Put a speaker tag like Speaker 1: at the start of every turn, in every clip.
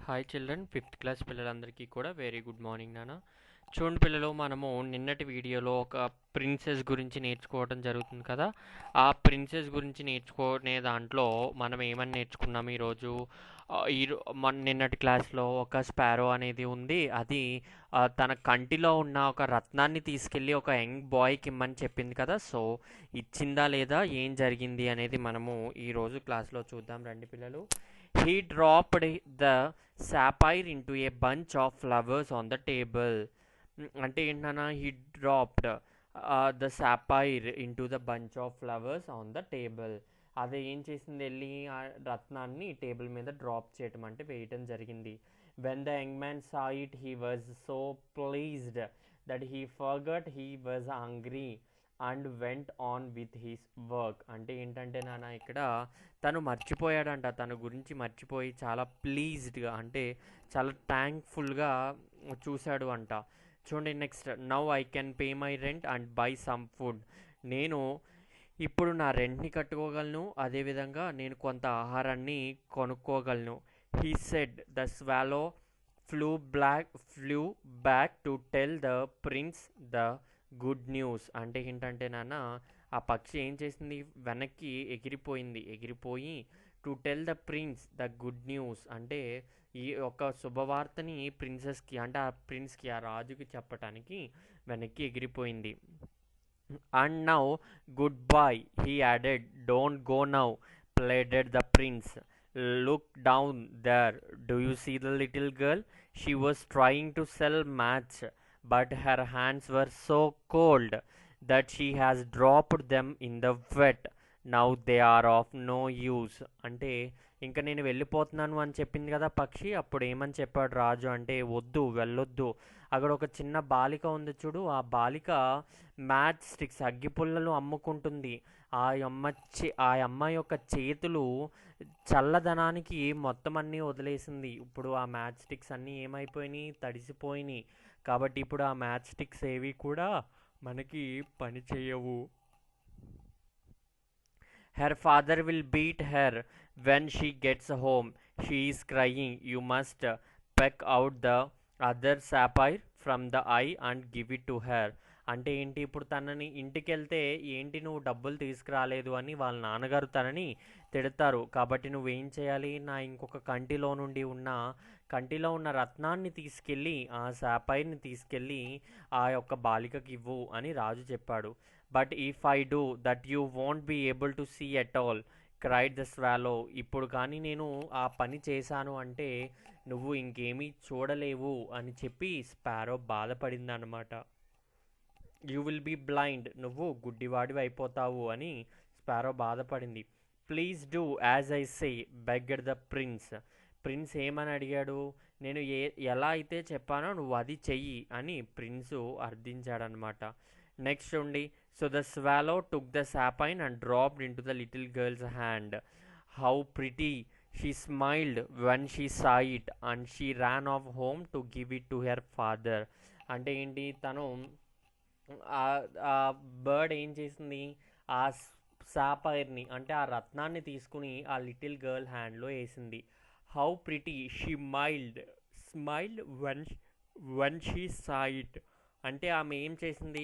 Speaker 1: Hi children, fifth class పిల్లలందరికీ కూడా very good morning నాన్న. చూడండి పిల్లలు, మనము నిన్నటి వీడియోలో ఒక ప్రిన్సెస్ గురించి నేర్చుకోవడం జరుగుతుంది కదా. ఆ ప్రిన్సెస్ గురించి నేర్చుకునే దాంట్లో మనం ఏమని నేర్చుకున్నాము ఈరోజు. మన నిన్నటి క్లాస్లో ఒక స్పారో అనేది ఉంది. అది తన కంటిలో ఉన్న ఒక రత్నాన్ని తీసుకెళ్ళి ఒక యంగ్ బాయ్కి ఇమ్మని చెప్పింది కదా. సో ఇచ్చిందా లేదా, ఏం జరిగింది అనేది మనము ఈరోజు క్లాస్లో చూద్దాం రండి పిల్లలు. He dropped the sapphire into a bunch of flowers on the table. అంటే ఏంటన్నా, he dropped the sapphire into the bunch of flowers on the table. అదే ఏం చేసింది, వెళ్ళి ఆ రత్నాన్ని టేబుల్ మీద డ్రాప్ చేయటం అంటే వేయటం జరిగింది. When the young man saw it, he was so pleased that he forgot he was hungry and went on with his work. అంటే ఏంటంటే నాన్న, ఇక్కడ తను మర్చిపోయాడంట, తన గురించి మర్చిపోయి చాలా ప్లీజ్డ్గా అంటే చాలా థ్యాంక్ఫుల్గా చూశాడు అంట. చూడండి next, now I can pay my rent and buy some food. నేను ఇప్పుడు నా రెంట్ని కట్టుకోగలను, అదేవిధంగా నేను కొంత ఆహారాన్ని కొనుక్కోగలను. He said the swallow flew back to tell the prince the good news. అంటే ఏంటంటే నాన్న, ఆ పక్షి ఏం చేసింది, వెనక్కి ఎగిరిపోయి to tell the prince the good news అంటే ఈ యొక్క శుభవార్తని ప్రిన్సెస్కి అంటే ఆ ప్రిన్స్కి, ఆ రాజుకి చెప్పటానికి వెనక్కి ఎగిరిపోయింది. And now good boy, he added, don't go now pleaded the prince. Look down there, do you see the little girl? She was trying to sell match, but her hands were so cold that she has dropped them in the wet. Now they are of no use. అంటే ఇంకా నేను వెళ్ళిపోతున్నాను అని చెప్పింది కదా పక్షి. అప్పుడు ఏమని చెప్పాడు రాజు అంటే, వద్దు, వెళ్ళొద్దు, అక్కడ ఒక చిన్న బాలిక ఉంది చూడు, ఆ బాలిక మ్యాచ్ స్టిక్స్ అగ్గిపుల్లలు అమ్ముకుంటుంది. ఆ అమ్మ యొక్క చేతులు చల్లదనానికి మొత్తం అన్నీ వదిలేసింది. ఇప్పుడు ఆ మ్యాచ్ స్టిక్స్ అన్నీ ఏమైపోయినాయి, తడిసిపోయినాయి. కాబట్టి ఇప్పుడు ఆ మ్యాచ్ స్టిక్స్ ఏవి కూడా మనకి పని చేయవు. Her father will beat her when she gets home. She is crying. You must peck out the other sapphire from the eye and give it to her. అంటే ఏంటి, ఇప్పుడు తనని ఇంటికి వెళ్తే ఏంటి నువ్వు డబ్బులు తీసుకురాలేదు అని వాళ్ళ నాన్నగారు తనని తిడతారు. కాబట్టి నువ్వేం చేయాలి, నా ఇంకొక కంటిలో ఉన్న రత్నాన్ని తీసుకెళ్ళి, ఆ సాపైర్ని తీసుకెళ్ళి ఆ యొక్క బాలికకి ఇవ్వు అని రాజు చెప్పాడు. But if I do that you won't be able to see at all, cried the swallow. ఇప్పుడు కానీ నేను ఆ పని చేశాను అంటే నువ్వు ఇంకేమీ చూడలేవు అని చెప్పి స్పారో బాధపడిందన్నమాట. యూ విల్ బీ బ్లైండ్, నువ్వు గుడ్డివాడివి అయిపోతావు అని స్పారో బాధపడింది. Please do as I say, begged the prince ఏమని అడిగాడు, నేను ఎలా అయితే చెప్పానో నువ్వు అది చెయ్యి అని ప్రిన్సు అర్థించాడనమాట. నెక్స్ట్ ఉండి, so the swallow took the sapphire and dropped into the little girl's hand. How pretty she smiled when she saw it and she ran off home to give it to her father. అంటే ఏంటి, తను ఆ bird ఏం చేసింది, ఆ సాపైర్ని అంటే ఆ రత్నాన్ని తీసుకుని ఆ లిటిల్ గర్ల్ హ్యాండ్లో వేసింది. How pretty she smiled one she saw it. అంటే ఆమె ఏం చేసింది,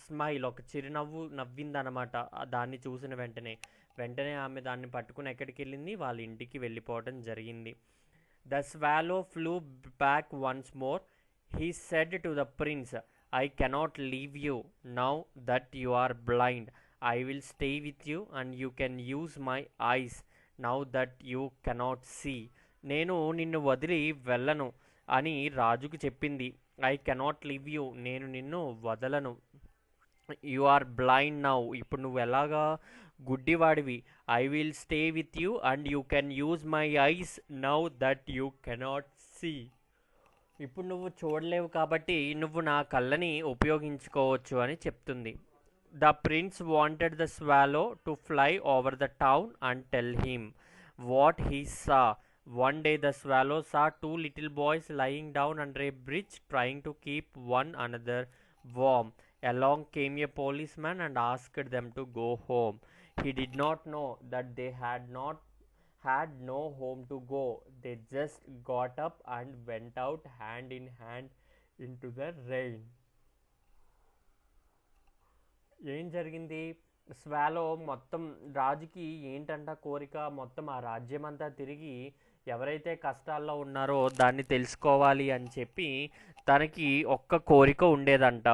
Speaker 1: స్మైల్, ఒక చిరునవ్వు నవ్విందనమాట దాన్ని చూసిన వెంటనే ఆమె దాన్ని పట్టుకుని ఎక్కడికి వెళ్ళింది, వాళ్ళ ఇంటికి వెళ్ళిపోవటం జరిగింది. The swallow flew back once more. He said to the prince, I cannot leave you now that you are blind. I will stay with you and you can use my eyes now that you cannot see. నేను నిన్ను వదిలి వెళ్ళను అని రాజుకు చెప్పింది. I cannot leave you, నేను నిన్ను వదలను. యు ఆర్ బ్లైండ్ నౌ, ఇప్పుడు నువ్వు ఎలాగా గుడ్డివాడివి. I will stay with you and you can use my eyes now that you cannot see. ఇప్పుడు నువ్వు చూడలేవు కాబట్టి నువ్వు నా కళ్ళని ఉపయోగించుకోవచ్చు అని చెప్తుంది. The prince wanted the swallow to fly over the town and tell him what he saw. One day the swallow saw two little boys lying down under a bridge trying to keep one another warm. Along came a policeman and asked them to go home. He did not know that they had not had no home to go. They just got up and went out hand in hand into the rain. ఏం జరిగింది? Swallow మొత్తం రాజుకి ఏంటంట కోరిక, మొత్తం ఆ రాజ్యం అంతా తిరిగి ఎవరైతే కష్టాల్లో ఉన్నారో దాన్ని తెలుసుకోవాలి అని చెప్పి తనకి ఒక్క కోరిక ఉండేదంట.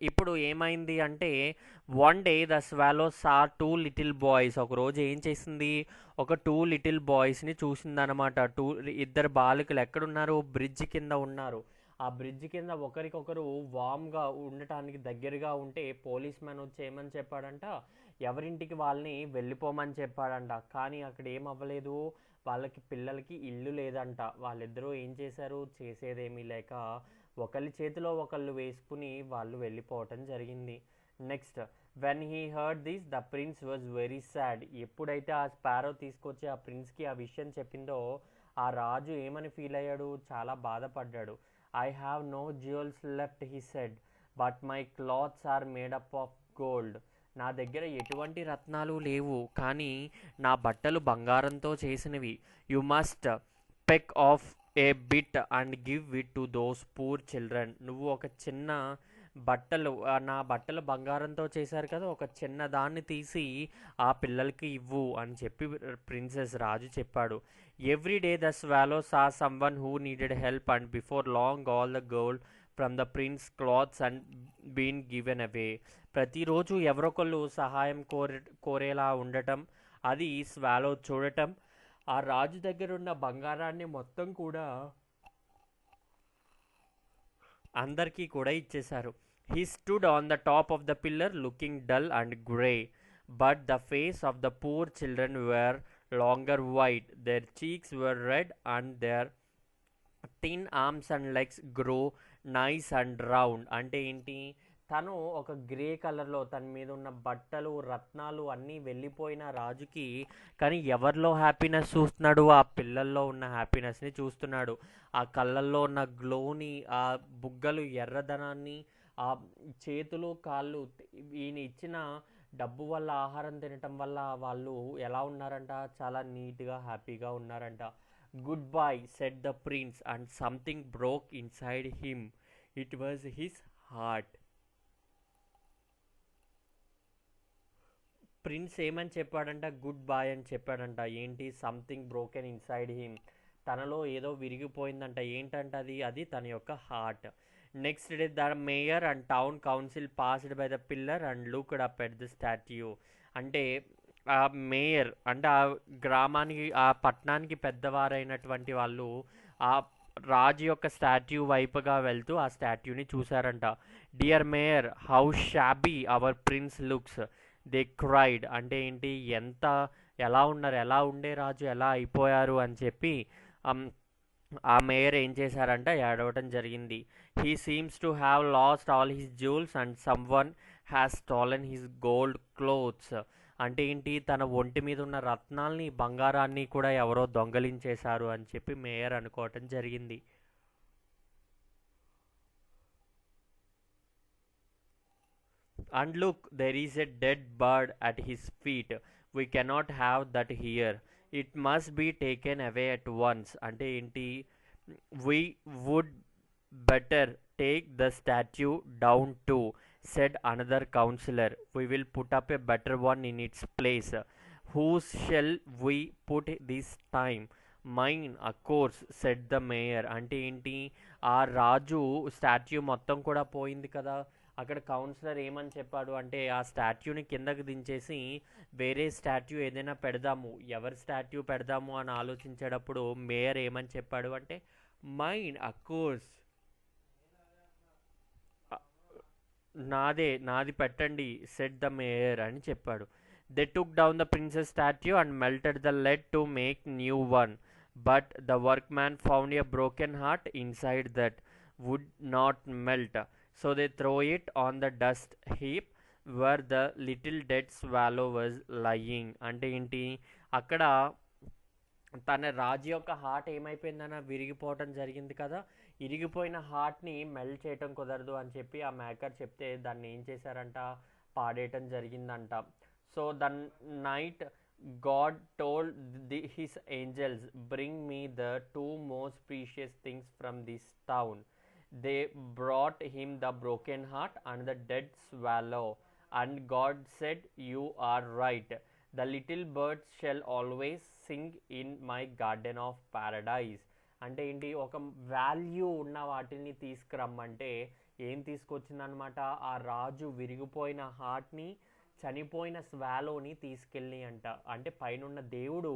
Speaker 1: ఇప్పుడు ఏమైంది అంటే one day the swallow saw two little boys. ఒకరోజు ఏం చేసింది, ఒక టూ లిటిల్ బాయ్స్ని చూసిందనమాట. ఇద్దరు బాలికలు ఎక్కడున్నారు, బ్రిడ్జ్ కింద ఉన్నారు. ఆ బ్రిడ్జ్ కింద ఒకరికొకరు వామ్గా ఉండటానికి దగ్గరగా ఉంటే పోలీస్ మ్యాన్ వచ్చి ఏమని చెప్పాడంట, ఎవరింటికి వాళ్ళని వెళ్ళిపోమని చెప్పాడంట. కానీ అక్కడ ఏం అవ్వలేదు, వాళ్ళకి పిల్లలకి ఇల్లు లేదంట. వాళ్ళిద్దరూ ఏం చేశారు, చేసేదేమీ లేక ఒకరి చేతిలో ఒకళ్ళు వేసుకుని వాళ్ళు వెళ్ళిపోవటం జరిగింది. Next when he heard this the prince was very sad. ఎప్పుడైతే ఆ స్పారో తీసుకొచ్చి ఆ ప్రిన్స్కి ఆ విషయం చెప్పిందో ఆ రాజు ఏమని ఫీల్ అయ్యాడు, చాలా బాధపడ్డాడు. I have no jewels left he said, but my clothes are made up of gold. నా దగ్గర ఎటువంటి రత్నాలు లేవు, కానీ నా బట్టలు బంగారంతో చేసినవి. You must peck off a bit and give it to those poor children. నువ్వు ఒక చిన్న బట్టలు, నా బట్టలు బంగారంతో చేశారు కదా, ఒక చిన్న దాన్ని తీసి ఆ పిల్లలకి ఇవ్వు అని చెప్పి ప్రిన్సెస్ రాజు చెప్పాడు. Every day the swallow saw someone who needed help and before long all the gold from the prince clothes and been given away. ప్రతిరోజు ఎవరొకళ్ళు సహాయం కోరేలా ఉండటం, అది స్వాలో చూడటం, ఆ రాజు దగ్గర ఉన్న బంగారాన్ని మొత్తం కూడా అందరికీ కూడా ఇచ్చేశారు. He stood on the top of the pillar looking dull and grey, but the face of the poor children were longer white, their cheeks were red and their thin arms and legs grow nice and round. అంటే ఏంటి, తను ఒక grey కలర్లో తన మీద ఉన్న బట్టలు రత్నాలు అన్నీ వెళ్ళిపోయిన రాజుకి, కానీ ఎవరిలో హ్యాపీనెస్ చూస్తున్నాడు, ఆ పిల్లల్లో ఉన్న హ్యాపీనెస్ని చూస్తున్నాడు. ఆ కళ్ళల్లో ఉన్న గ్లోని, ఆ బుగ్గలు ఎర్రదనాన్ని, ఆ చేతులు కాళ్ళు, ఈయన ఇచ్చిన డబ్బు వల్ల ఆహారం తినటం వల్ల వాళ్ళు ఎలా ఉన్నారంట, చాలా నీట్గా హ్యాపీగా ఉన్నారంట. Good bye said the prince and something broke inside him. It was his heart. Prince ఏమని చెప్పాడంట, గుడ్ బాయ్ అని చెప్పాడంట. ఏంటి, సంథింగ్ బ్రోకెన్ ఇన్సైడ్ హిమ్, తనలో ఏదో విరిగిపోయిందంట. ఏంటంట అది, అది తన యొక్క heart. Next day the mayor and town council passed by the pillar and looked up at the statue. అంటే ఆ మేయర్ అంటే ఆ గ్రామానికి, ఆ పట్టణానికి పెద్దవారైనటువంటి వాళ్ళు ఆ రాజు యొక్క స్టాట్యూ వైపుగా వెళ్తూ ఆ స్టాట్యూని చూశారంట. Dear mayor, how shabby our prince looks, they cried. అంటే ఏంటి, ఎలా ఉన్నారు, ఎలా ఉండే రాజు ఎలా అయిపోయారు అని చెప్పి ఆ మేయర్ ఏం చేశారంట, ఏడవటం జరిగింది. He seems to have lost all his jewels and someone has stolen his gold clothes. అంటే ఏంటి, తన ఒంటి మీద ఉన్న రత్నాల్ని బంగారాన్ని కూడా ఎవరో దొంగలించేశారు అని చెప్పి మేయర్ అనుకోవటం జరిగింది. And look, there is a dead bird at his feet. We cannot have that here. It must be taken away at once. అంటే ఏంటి, we would better take the statue down too, said another counselor. We will put up a better one in its place. Whose shall we put this time? Mine, of course, said the mayor. అంటే ఏంటి, ఆ రాజు statue మొత్తం కూడా పోయింది కదా, అక్కడ councillor ఏమని చెప్పాడు అంటే, ఆ స్టాట్యూని కిందకి దించేసి వేరే స్టాట్యూ ఏదైనా పెడదాము, ఎవరి స్టాట్యూ పెడదాము అని ఆలోచించేటప్పుడు మేయర్ ఏమని చెప్పాడు అంటే, మైండ్ అకోర్స్, నాది పెట్టండి, సెట్ ద మేయర్ అని చెప్పాడు. They took down the prince's statue and melted the lead to make new one, but the workman found a broken heart inside that would not melt. So they throw it on the dust heap where the little dead swallow was lying. అంటే ఏంటి, అక్కడ తన రాజు యొక్క heart ఏమైపోయిందన్న విరిగిపోవటం జరిగింది కదా, ఇరిగిపోయిన హార్ట్ని melt చేయటం కుదరదు అని చెప్పి ఆ మేకర్ చెప్తే దాన్ని ఏం చేశారంట, పాడేయటం జరిగిందంట. So the night God told his angels, bring me the two most precious things from this town. They brought him the broken heart and the dead swallow. And God said, you are right. The little birds shall always sing in my garden of paradise. అంటే ఏంటి, ఒక value ఉన్న వాటిని తీసుకురమ్మంటే ఏం తీసుకొచ్చిందనమాట, ఆ రాజు విరిగిపోయిన హార్ట్ని, చనిపోయిన స్వాలోని తీసుకెళ్ళి అంట. అంటే పైనున్న దేవుడు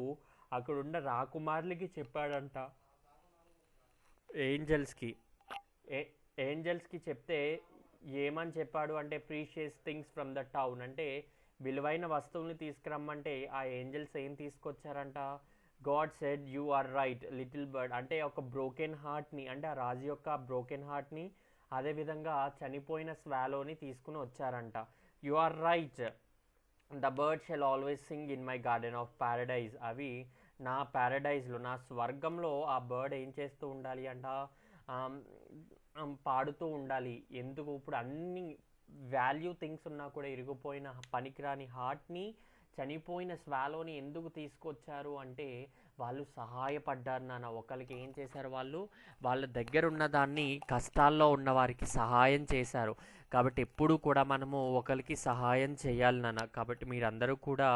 Speaker 1: అక్కడున్న రాకుమారులకి చెప్పాడంట, ఏంజల్స్కి. ఏంజల్స్కి చెప్తే ఏమని చెప్పాడు అంటే, precious things from the town, అంటే విలువైన వస్తువుల్ని తీసుకురమ్మంటే ఆ ఏంజల్స్ ఏం తీసుకొచ్చారంట. God said you are right little bird, అంటే ఒక బ్రోకెన్ హార్ట్ని, అంటే ఆ రాజు యొక్క బ్రోకెన్ హార్ట్ని, అదేవిధంగా చనిపోయిన స్వాలోని తీసుకుని వచ్చారంట. You are right, the bird shall always sing in my garden of paradise. అవి నా ప్యారడైజ్లో, నా స్వర్గంలో ఆ బర్డ్ ఏం చేస్తూ ఉండాలి అంట, పాడుతూ ఉండాలి. ఎందుకు, ఇప్పుడు అన్ని వాల్యూ థింగ్స్ ఉన్నా కూడా ఇరిగిపోయిన పనికిరాని హార్ట్ని, చనిపోయిన స్వాలోని ఎందుకు తీసుకొచ్చారు అంటే వాళ్ళు సహాయపడ్డారు నాన్న. ఒకరికి ఏం చేశారు, వాళ్ళు వాళ్ళ దగ్గర ఉన్న దాన్ని కష్టాల్లో ఉన్న వారికి సహాయం చేశారు. కాబట్టి ఎప్పుడు కూడా మనము ఒకరికి సహాయం చేయాలి నాన్న. కాబట్టి మీరందరూ కూడా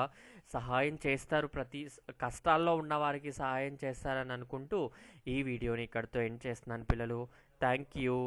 Speaker 1: సహాయం చేస్తారు, ప్రతి కష్టాల్లో ఉన్న వారికి సహాయం చేస్తారని అనుకుంటూ ఈ వీడియోని ఇక్కడితో ఎండ్ చేస్తున్నాను పిల్లలు. Thank you.